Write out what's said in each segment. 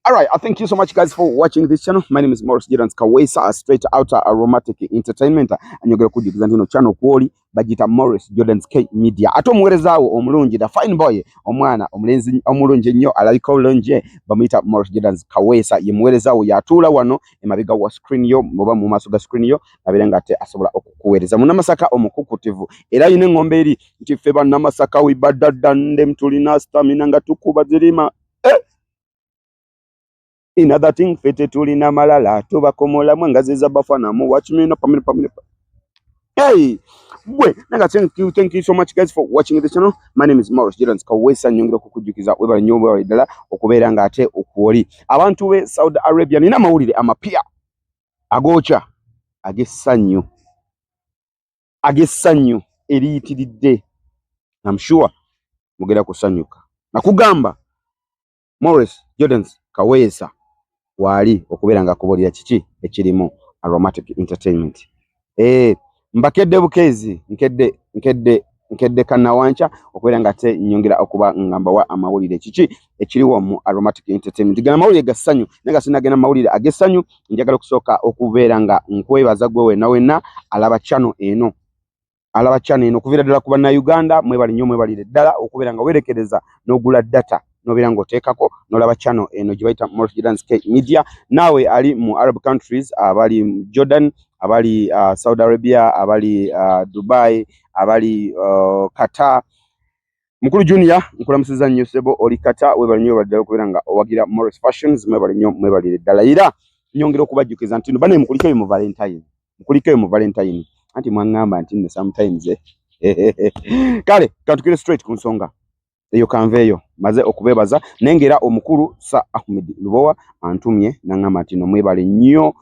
All right, I thank you so much, guys, for watching this channel. My name is Morris Jordan Kawesa, straight out Aromatic Entertainment, and you're going to kujikiza ntino channel kwoli bagita Morris Jordan's K Media. Ato muwerezawo omulungi da fine boy omwana omulenzi omulungi nnyo alabika olungi bamuyita Morris Jordan's Kawesa ye muwerezawo yatula wano emabiga wa screen yo muba mu maso ga screen yo nabirenga ate asobola okukuweereza munamasaka omukukutivu era yine ngombe eri nti feba namasaka wibadadande mtulina stamina nga tukuba zirima in other thing fete tulina malala tubakomola mwangaziza bafana mu watch me no pamina. Hey, boy, thank you so much, guys, for watching this channel. My name is Morris Jordan Kawesa, nyongera kukujukiza webale nyobo walidala okubeera nga ate okuoli abantu be Saudi Arabia nina mawulire amapya agocha agessanyu eriyitiridde. I'm sure mugera kusanyuka nakugamba Morris Jordan Kawesa wali okubeera nga kubolira kiki ekirimu Aromatic Entertainment. Mbakedde bukezi nkedde kanawancha okubeera nga te nyongera okuba ngamba wa amawulire kiki ekiriwo mu Aromatic Entertainment. Gana mawulire gassanyu naga sinagena mawulire agessanyu njagala kusooka okubeera nga nkwebaza gwe wenna alaba channel eno kuvira ddala kuba na Uganda mwebali nnyo mwebalire ddala okubeera nga werekereza n'ogula data nobeera nga oteekako n'olaba channel eno gye bayita Morris Jordan's K Media. Nawe ali mu Arab countries abali Jordan, abali Saudi Arabia, abali Dubai, abali Qatar. Mukulu Junior nkulamusiza nnyo sebo oli Qatar webali nnyo badala okubeera nga owagira Morris Fashions mwebali nnyo mwebalire ddala era nyongera okubajjukiza nti bane mukulikeyo mu Valentine anti mwangamba nti sometimes kale katukire straight ku nsonga eyo kanveyo maze okubebaza nengera omukulu Sir Ahmed Lubowa antumye nangamba nti no mwebale nnyo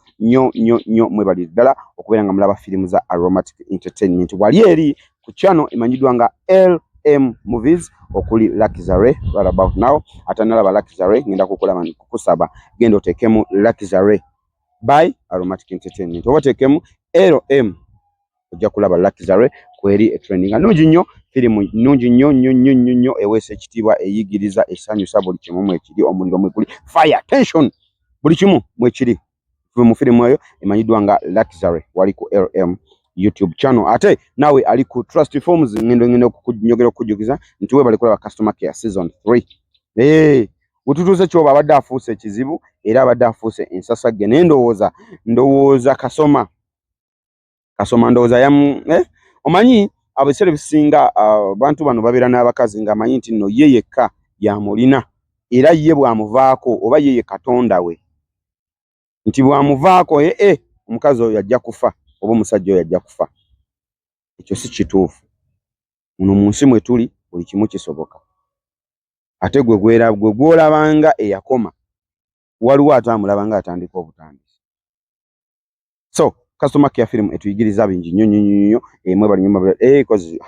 mwebali ddala okubeera nga mulaba filimu za Aromatic Entertainment. Wali eri ku channel imanyidwa nga LM Movies okuli Lucky Zare right about now atanalaba Lucky Zare ngenda kukulaba kukusaba genda otekemu Lucky Zare by Aromatic Entertainment oba tekemu LM ojja kulaba Lucky Zare kweri trending nungi nnyo filimu nungi nnyo ewese ekitiibwa eyigiriza esanyusa buli kimu mwekiri omuliro mwekuli fire tension buli kimu mwekiri mu filimu eyo emanyidwa nga Lucky Zare wali ku LM YouTube channel ate nawe ali ku Trust Forms ngendo okunyogera okujukiza nti we bali kulaba Customer Care season 3 ututuze kyoba abadde afuuse ekizibu era abadde afuuse ensasagge ndowooza kasoma ndowooza yamu omanyi abesere bisinga bantu bano babeera n'abakazi nga amanyi nti nno ye yekka yamulina era ye bwamuvaako oba ye Katonda we nti bwamuvaako omukazi oyo ajja kufa oba omusajja oyo ajja kufa. Ekyo si kituufu. Muno mu nsi mwe tuli buli kimu kisoboka ate gwe gwolabanga eyakoma waliwo atamulabanga atandika obutandisi. So Customer Care film etuyigiriza bingi nnyo mwebali nnyo kozi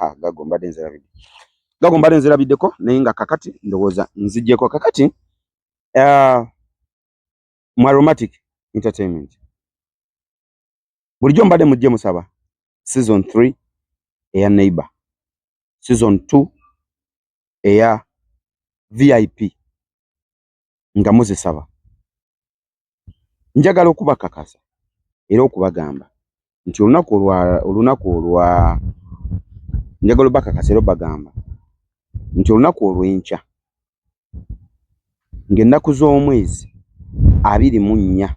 gagombadde nzirabiddeko naye nga kakati ndowooza nzijjeko kakati mu Aromatic Entertainment bulijjo mbadde mujje musaba season 3 eya Neighbor, season 2 eya VIP nga muzisaba njagala okubakakasa era okubagamba nti olunaku olwa njagala bakakasa era bagamba nti olunaku olw'enkya ng'ennaku z'omwezi 24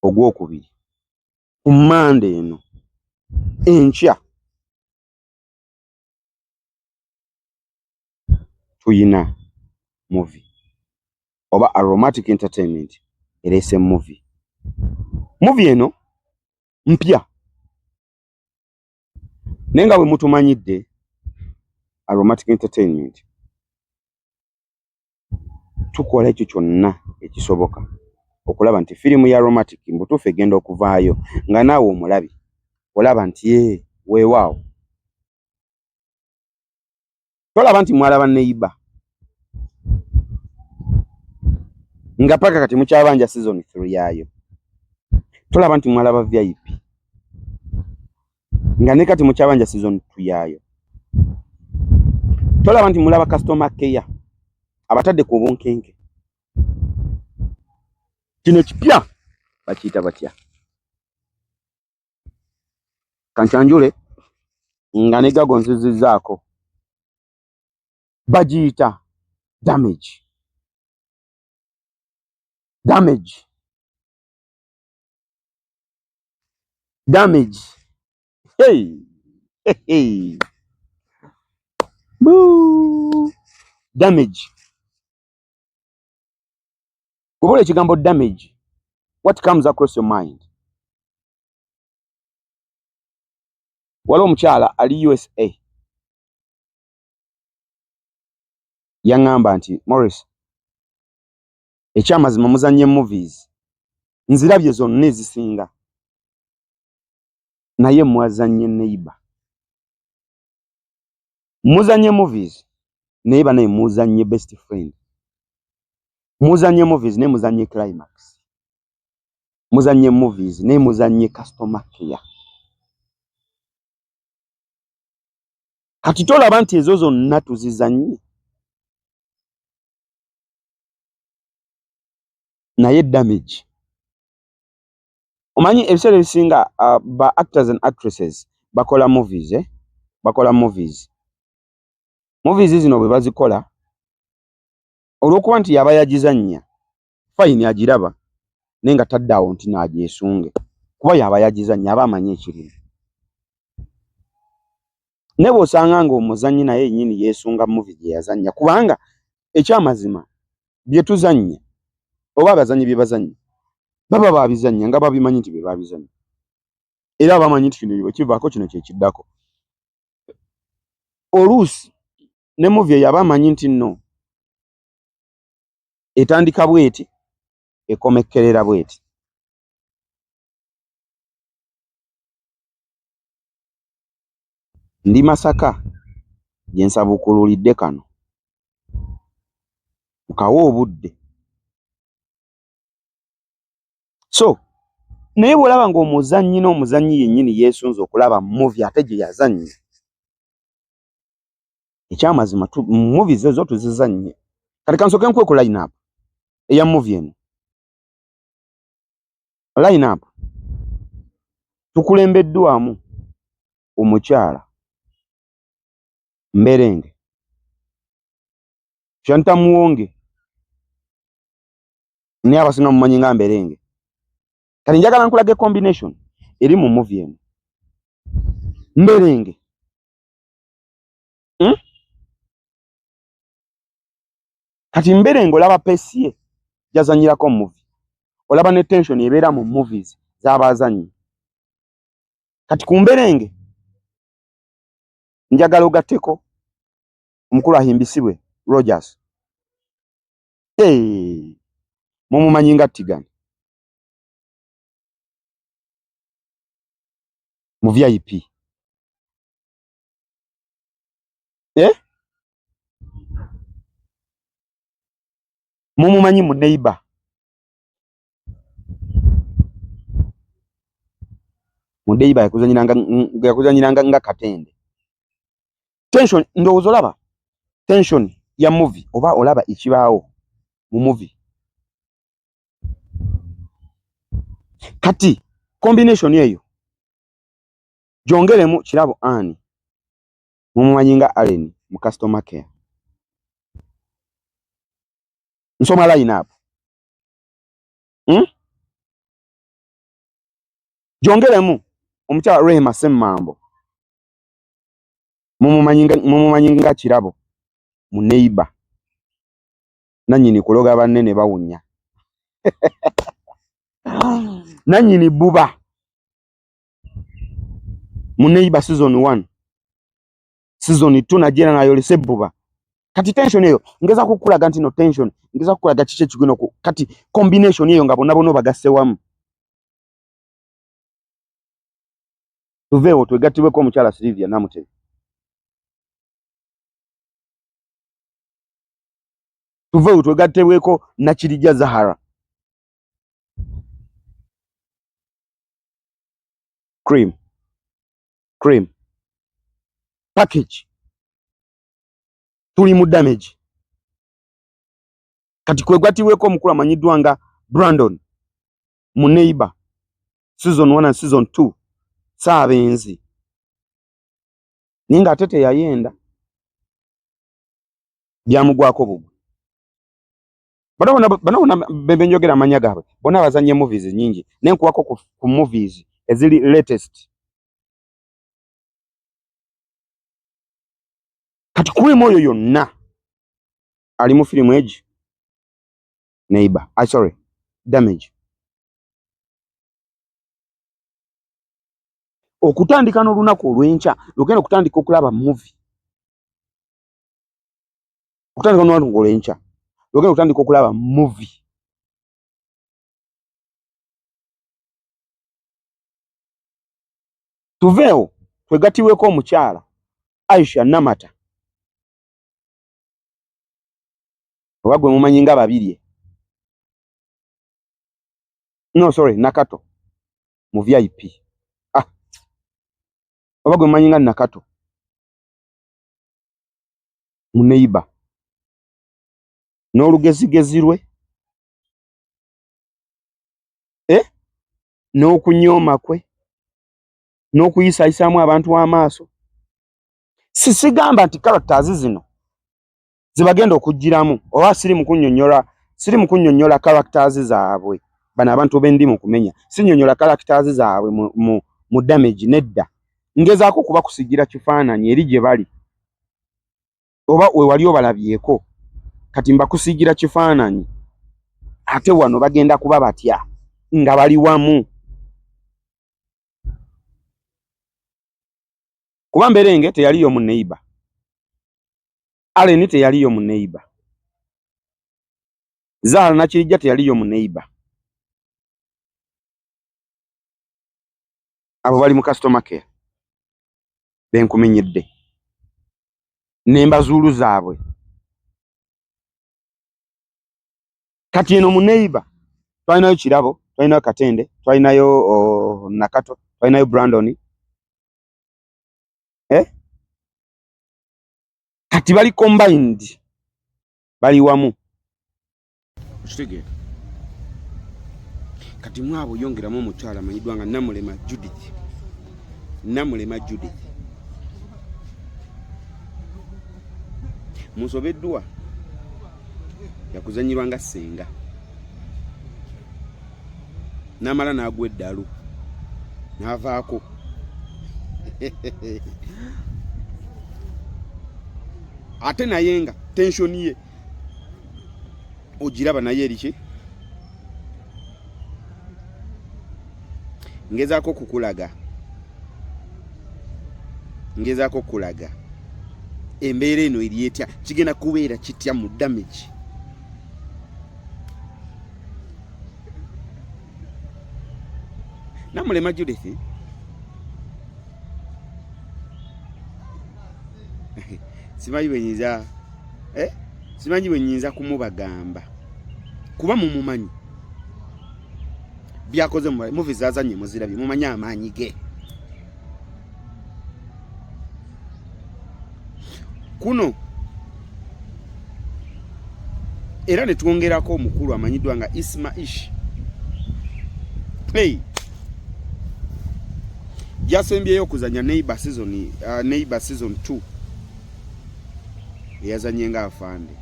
ogwokubiri ku Monday eno enkya tuyina movie oba Aromatic Entertainment erese movie eno mpya nenga bwe mutumanyidde Aromatic Entertainment tukola ekyo kyonna ekisoboka okulaba nti filimu ya Aromatic mbutuufu egenda okuvaayo nga naawe omulabi olaba nti weewaawo tolaba nti mwalaba Neighbor nga paka kati mukyabanja season 3 yayo tolaba nti mwalaba VIP nga ne kati mukyabanja season 2 yayo tolaba nti mulaba customer care abatadde ku bunkenke. Kino kipya bakiyita batya? Kanchanjule nga ne gagonzizzaako bagiyita damage. Hey! Hey! Boo! Damage. Kubola ekigambo damage, what comes across your mind? Waliwo omukyala ali USA yaŋŋamba nti Morris, ekyamazima muzannye movies nzirabye zonna ezisinga naye mwazannye neighbor. Muzannye movies neighbor naye muzannye best friend. Muzannye movies naye muzannye climax. Muzannye movies naye muzannye customer care. Kati tolaba nti ezo zonna tuzizannye naye damage. Omanyi ebiseera ebisinga ba actors and actresses bakola movies bakola movies zino bwe bazikola olw'okuba nti yaba yagizannya fine agiraba naye nga taddaawo nti naagyesunge kuba yaba yagizannya aba amanyi ekirimu. Ne bw'osanga ng'omuzannyi naye yennyini yeesunga movie gye yazannya kubanga ekyamazima bye tuzannya oba abazannyi bye bazannya baba baabizannya nga babimanyi nti bye baabizannya era bamanyi nti kino bwe kivaako kino kye kiddako. Oluusi ne movie eyo aba amanyi nti nno etandika bw'eti ekomekkerera bw'eti. Ndi Masaka gye nsabukululidde kano mukawa obudde. So naye bw'olaba ng'omuzannyi n'omuzannyi yennyini yeesunze okulaba movie ate gye yazannya ekyamazima movies ezo tuzizannye. Kati kansooke nkuwe ku line up eya movie eno. Line up tukulembeddwamu omukyala Mberenge Shanta Muwonge naye abasinga mumanyi nga Mberenge. Kati njagala nkulage combination eri mu movie eno. Mberenge kati Mberenge olaba pesi ye yazanyirako mu movie, olaba ne tension ebeera mu movies z'abazannyi. Kati ku Mberenge njagala ogatteko omukulu ahimbisibwe Rogers. Mumumanyi nga Tigani mu VIP. Mumumanyi mu neighbor. Mu neighbor yakuzanyiranga nga Katende. Tension ndowooza olaba tension ya movie oba olaba ekibaawo mu movie. Kati combination eyo gyongeremu Kirabo Ann mumumanyi nga Allen mu customer care. Nsoma line up. Gyongeremu omukyala Rehema Semmambo mumumanyi nga Kirabo mu neighbor. Nannyini kuloga banne ne bawunya. Nannyini Buba mu neighbor season 1 season 2 najera nayolese Buba. Kati tension eyo ngeza kukulaga nti no tension ngeza kukulaga kiki ekigino kati combination eyo nga bonna bagasse wamu. Tuveewo twegattibweko omukyala Sylvia Namutebe. Tuveewo twegattibweko Nakirija Zahara. Cream package tuli mu damage. Kati kwegwatiweko omukulu amanyiddwa nga Brandon mu Neighbor season 1 and season 2 Saabenzi ninga ate teyayenda byamugwako bugwe. Bano benjogera amanya gaabwe bona bazanye movies nyingi nenkuwako ku movies ezili latest. Kati kuwe moyo yonna ali mu filimu eji Neighbor. Sorry, Damage. Okutandika n'olunaku olw'enkya lugenda okutandika okulaba movie. Okutandika n'olunaku olw'enkya lugenda okutandika okulaba movie. Tuveewo twegatiweko omukyala Aisha Namata. Oba gwe mumanyi nga babirye. No, sorry, Nakato mu VIP. Oba gwe mumanyi nga Nakato mu Neighbor. N'olugezigezi lwe n'okunyooma kwe n'okuyisaayisaamu abantu amaaso. Sigamba nti characters zino zibagenda okujjiramu oba siri mu kunnyonnyola characters zaabwe bano abantu b'endimu kumenya. Sinnyonnyola characters zaabwe mu Damage nedda. Ngezaako okuba kusigira kifaananyi eri gye bali. Oba we wali obalabyeko kati mbakusigira kifaananyi ate wano bagenda kuba batya nga bali wamu. Kuba Mberenge teyaliyo mu Neighbor. Aleni teyaliyo mu Neighbor. Zara Nakirijja teyaliyo mu Neighbor. Abo bali mu customer care. Benkumenyedde. N'embazuulu zaabwe. Kati eno mu Neighbor twalinayo Kirabo, twalinayo Katende, twalinayo Nakato, twalinayo Brandon. Kati bali combined. Bali wamu. Okitegeera. Kati mwabo yongeramu omukyala amanyiddwa nga Namulema Judith. Namulema Judith. Musobeddwa yakuzanyirwa nga Ssenga. Namala n'agwa eddalu. N'avaako. Ate naye nga tension ye ogiraba naye eriki. Ngezaako kukulaga embeera eno eri etya kigenda kubeera kitya mu Damage. Namulema Judith simanyi bwe nnyinza kumubagamba kuba mumumanyi byakoze mu movies zazanye muzirabye mumanyi amaanyi ge. Kuno era ne twongerako omukulu amanyiddwa nga Ismaish. Jasembyeyo okuzanya Neighbor season 2 eyazanye nga afande.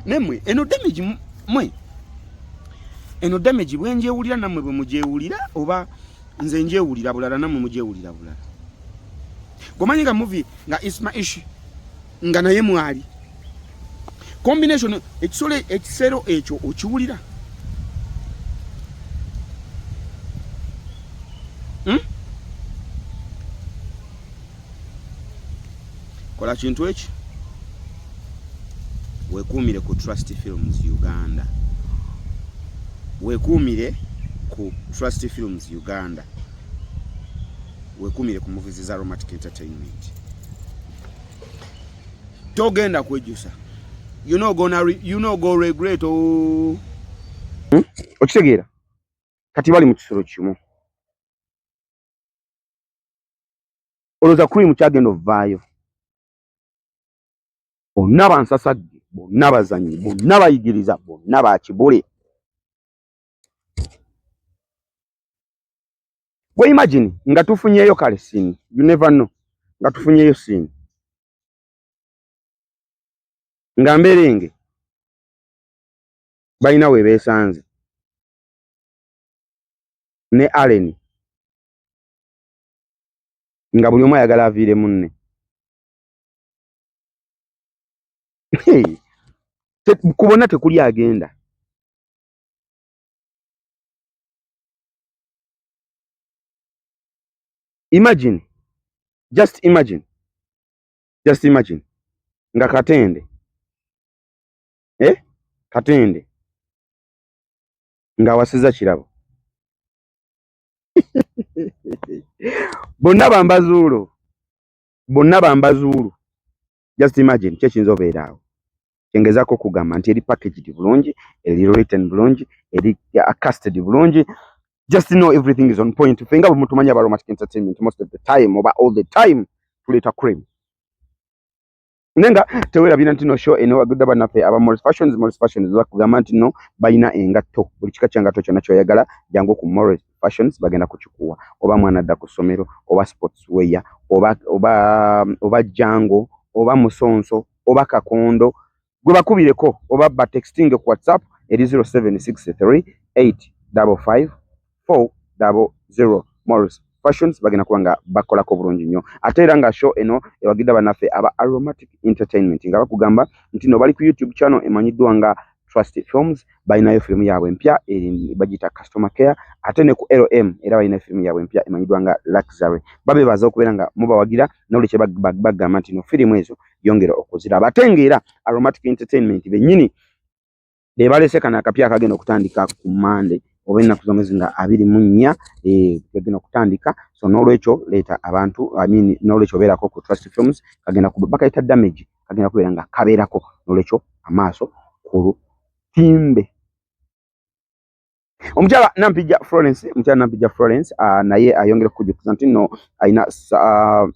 Nemwe eno Damage bwenjewulira namwe bwe mujewulira oba nze njewulira bulala namwe mujewulira bulala. Gomanyi nga movie nga Ismaish nga naye mwali combination ekisero ekyo okiwulira. Kola kintu eki wekuumire ku Trust Films Uganda. Wekuumire ku Trust Films Uganda. Wekuumire ku movies za Romantic Entertainment. Togenda kwejusa. You know go regret. Okitegeera kati bali mu kisoro kimu. oloza cream kyagenda ovaayo. Bonna bansasagge, bonna bazanyi, bonna bayigiriza, bonna bakibule. We imagine nga tufunyeeyo kale scene, you never know, nga tufunyeeyo scene nga Mberenge balina we beesanze ne Allen nga buli omu ayagala aviire munne. Ku bonna tekuli agenda. Imagine, just imagine nga Katende Katende nga wasiza kirabo bonna bambazuulo, just imagine kyekiyinza obeera awo. Kyengezaako okugamba nti eri packaged bulungi, eri written bulungi, eri casted bulungi. Just know everything is on point. Fenga mutumanya ba Aromatic Entertainment most of the time oba all the time tuleta cream. Nenga tewera bina ntino show eno agudda banafe aba Morris Fashions bakugamba nti no bayina engatto buli kika kyangatto kyonna kyoyagala jangu ku Morris Fashions bagenda kuchukua oba mwana adda ku ssomero oba sportswear oba jango oba musonso oba kakondo gwe bakubireko oba ba texting ku WhatsApp eri 0763 855 400. Morris Fashions bagenda kubanga bakolako bulungi nnyo. Ate era nga show eno ewagidda banafe aba Aromatic Entertainment nga bakugamba nti no bali ku YouTube channel emanyiddwa nga Trust Films, balinayo filimu yaabwe empya bagita Customer Care. Ate ne ku LM era balina filimu yaabwe empya emanyiddwa nga Luxury. Babebaza okubeera nga mubawagira n'olwekye bagamba nti no filimu ezo yongera okuziraba. Ate ng'era Aromatic Entertainment bennyini balese kano akapya akagenda okutandika ku Monday oba ennaku z'omwezi nga 24 kagenda okutandika. So n'olwekyo leeta abantu n'olwekyo beerako ku Trust Films kagenda bakayita damage kagenda kubeera nga kabeerako n'olwekyo amaaso ku timbe. Omukyala Nampijja Florence naye ayongera kujjukiza nti no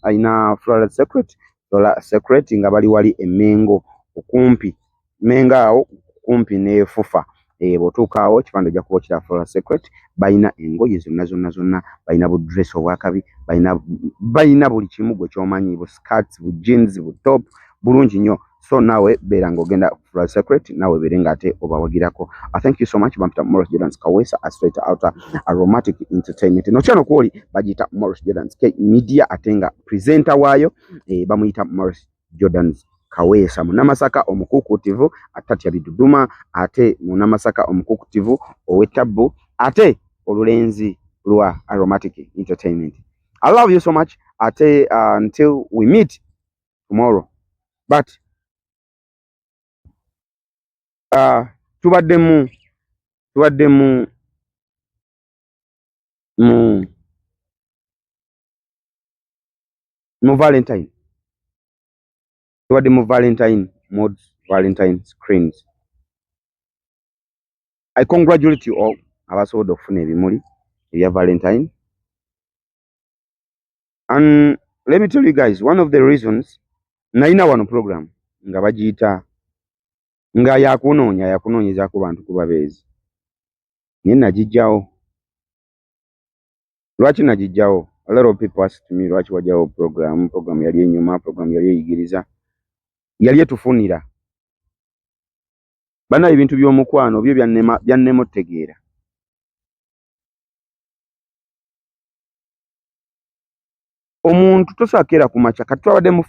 ayina Flora Secret nga bali wali Emmengo okumpi Menga awo kumpi ne Fufa. Bw'otuukaawo kipande ojja kuba okira Flora Secret. Balina engoye zonna, balina bu dress obwakabi, balina buli kimu gwe ky'omanyi, bu skirts, bu jeans, bu top bulungi nnyo. So nawe beera ng'ogenda Flora Secret nawe beere ng'ate obawagirako. Thank you so much. Bampita Morris Jordan Kawesa straight out Aromatic Entertainment. No channel kwoli bagiyita Morris Jordan Media ate nga presenter waayo bamuyita Morris Jordan Kawesa. Munamasaka omukukutivu atatya biduduma, ate munamasaka omukukutivu ow'ettabu, ate olulenzi lwa Aromatic Entertainment. I love you so much. Ate until we meet tomorrow. But tubadde mu Valentine. Tubadde mu Valentine modes, Valentine screens. I congratulate you all abasobodde okufuna ebimuli ebya Valentine. And let me tell you guys, one of the reasons nalina wano program nga bagiyita nga yakunoonyeza ku bantu ku babeezi. Naye nagijjawo. Lwaki nagijjawo? A lot of people ask me lwaki wajjawo program yali enyuma, program yali eyigiriza, yali etufunira. Bana ebintu by'omukwano byo byannema otegeera. Omuntu tosakeera ku makya kati twabadde mu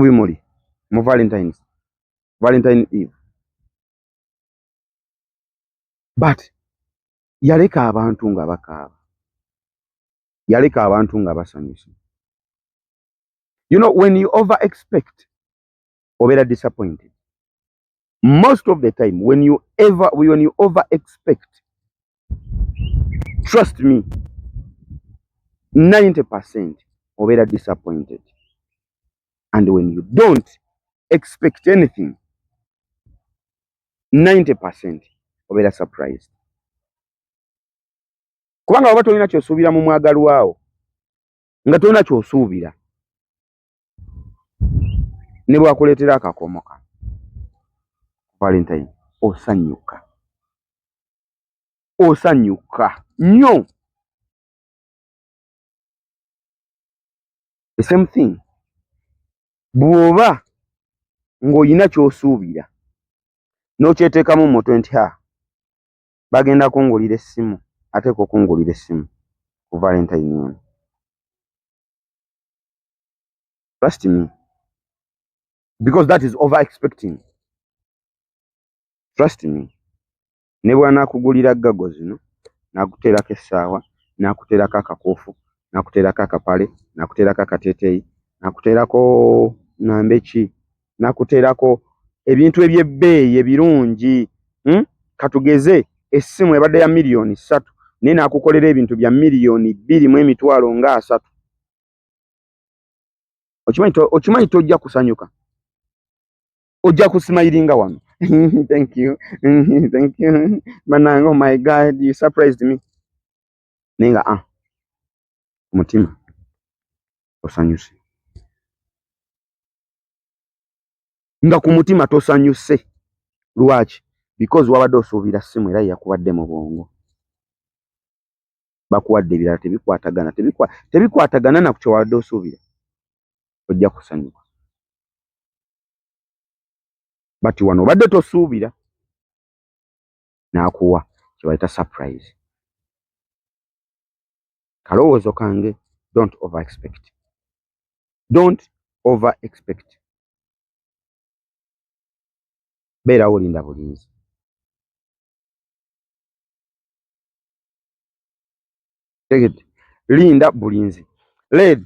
bimuli mu Valentine Eve, but yaleka abantu nga bakaaba, yaleka abantu nga basanyuse. You know, when you over expect obeera disappointed. Most of the time when you over expect, trust me, 90% obeera disappointed. And when you don't expect anything, 90% obeera surprised. Kubanga oba tolina kyosuubira mu mwagalwawo nga tolina kyosuubira ne bwakuleetera akakomo kano Valentine osanyuka nnyo. The same thing bw'oba ng'olina kyosuubira n'okyeteekamu mu mutwe nti bagenda kungulira essimu ate kungulira essimu ku Valentine eno. Trust me, because that is over expecting. Trust me, ne bw'anaakugulira ggago zino n'akuteerako essaawa, n'akuteerako akakuufu, n'akuteerako akapale, n'akuteerako akateeteeyi, n'akuteerako nambeki, n'akuteerako ebintu eby'ebbeeyi ebirungi. Katugeze essimu ebadde ya miliyoni 3 naye n'akukolera ebintu bya miliyoni 2.3 okimanyi tojja kusanyuka, ojja kusimayiringa wano. Thank you. Thank you. Mananga, oh my God, you surprised me. Nenga mutima osanyuse. Nga ku mutima tosanyuse. Lwaki? Because wabadde osuubira ssimu era yakuwadde mu bwongo. Bakuwadde ebirala tebikwatagana na ku kye wabadde osuubira. Ojja kusanyuka. But wano obadde tosuubira n'akuwa kye bayita surprise. Kalowoozo kange, don't over expect. Don't over expect. Beerawo linda bulinzi. Linda bulinzi. Led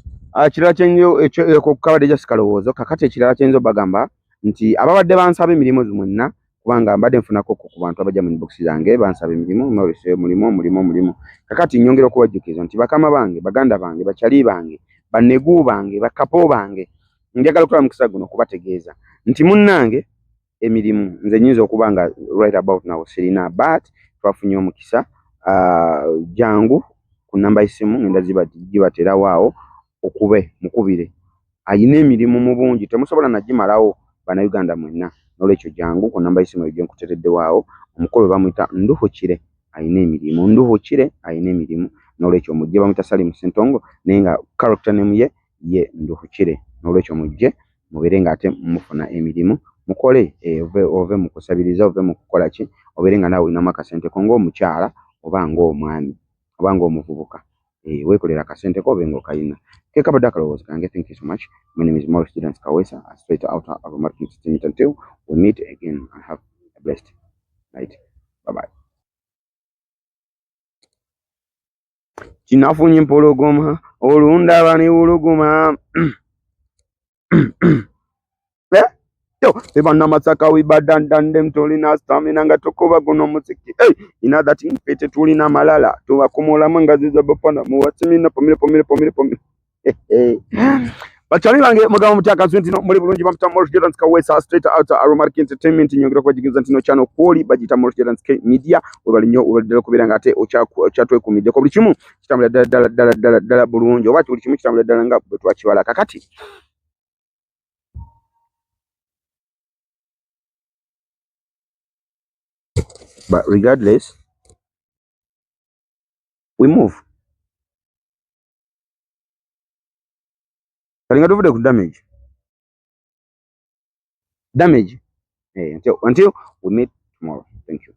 kirala kyenyo ekukabadde just kalowoozo. Kakati ekirala kyenzo bagamba nti ababadde bansaba emirimu zimwenna kubanga mbadde nfunako ku bantu abajja mu inbox zange bansaba emirimu mulimu. Kakati nyongera okubajjukiza nti bakama bange, baganda bange, bakyali bange, banegu bange, bakapo bange, njagala okukola mukisa guno okubategeeza nti munnange emirimu nze nyinza okuba nga right about now sirina, but twafunye omukisa jangu ku namba y'essimu ngenda zibaterawo awo okube mukubire. Ayina emirimu mu bungi temusobola nagimalawo bannayuganda mwenna, n'olwekyo jangu ku namba y'essimu eyo nkuteereddewo awo. Omukulu bamuyita Nduhukire, ayina emirimu. Nduhukire ayina emirimu, n'olwekyo mujje. Bamuyita Salimu Ssentongo naye nga character name ye Nduhukire, n'olwekyo mujje mubeere ng'ate mufuna emirimu mukole ove mu kusabiriza, ove mu kukola ki, obeere nga naawe olinamu akasenteko ng'omukyala oba ng'omwami oba ng'omuvubuka. Weekolera akasenteko obe ng'okayina. Kekabadde akalowoozo kange. Thank you so much. My name is Morris Jordan Kawesa, straight out of Marketing System. Until we meet again, I have a blessed night. Bye-bye. Kinafunye mpologoma olundaba ne wuluguma. Ebana masaka wibadandan dem tulina stamina nga tukuba guno muziki. Ina that impete tulina malala tubakomola mangazi za bapana muwasimina pomile. Bachali bange mugabo mutaka ntino muri bulungi bamuta Morris Jordan Kawesa, straight out of Marketing Entertainment. Nyongera kubajigiza ntino channel kwoli bagita Morris Jordan Media. Webali nnyo ubadde kubira ngate okyatwe kumide ko buli kimu kitambula dala bulungi oba buli kimu kitambula dala nga bwe twakiwala kakati. But regardless, we move. Kalinga tuvude ku damage. Until we meet tomorrow. Thank you.